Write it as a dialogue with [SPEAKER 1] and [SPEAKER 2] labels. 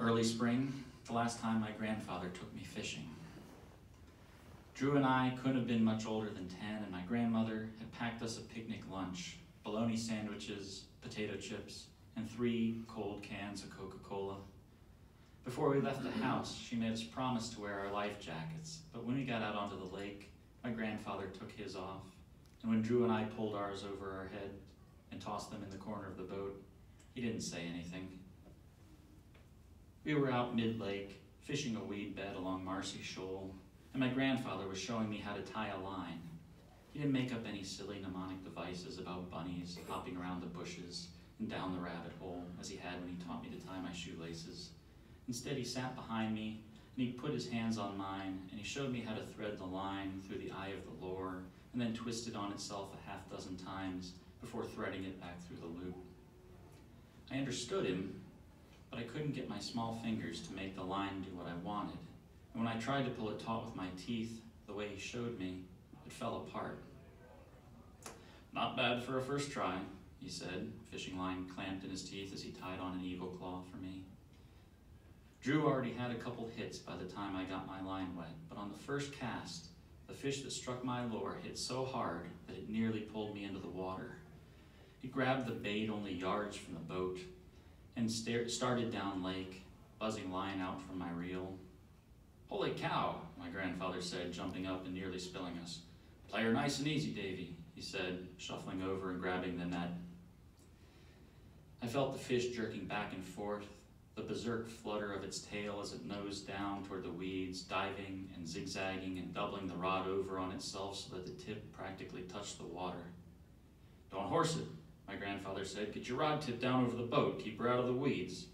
[SPEAKER 1] early spring, the last time my grandfather took me fishing. Drew and I couldn't have been much older than 10, and my grandmother had packed us a picnic lunch, bologna sandwiches, potato chips, and 3 cold cans of Coca-Cola. Before we left the house, she made us promise to wear our life jackets, but when we got out onto the lake, my grandfather took his off, and when Drew and I pulled ours over our head and tossed them in the corner of the boat, he didn't say anything. We were out mid-lake, fishing a weed bed along Marcy Shoal, and my grandfather was showing me how to tie a line. He didn't make up any silly mnemonic devices about bunnies hopping around the bushes and down the rabbit hole, as he had when he taught me to tie my shoelaces. Instead, he sat behind me, and he put his hands on mine, and he showed me how to thread the line through the eye of the lure, and then twist it on itself a half dozen times before threading it back through the loop. I understood him, but I couldn't get my small fingers to make the line do what I wanted. And when I tried to pull it taut with my teeth, the way he showed me, it fell apart. "Not bad for a first try," he said, fishing line clamped in his teeth as he tied on an eagle claw for me. Drew already had a couple hits by the time I got my line wet, but on the first cast, the fish that struck my lure hit so hard that it nearly pulled me into the water. He grabbed the bait only yards from the boat and started down lake, buzzing line out from my reel. "Holy cow," my grandfather said, jumping up and nearly spilling us. "Play her nice and easy, Davy," he said, shuffling over and grabbing the net. I felt the fish jerking back and forth, the berserk flutter of its tail as it nosed down toward the weeds, diving and zigzagging and doubling the rod over on itself so that the tip practically touched the water. "Don't horse it," my grandfather said. "Get your rod tip down over the boat, keep her out of the weeds."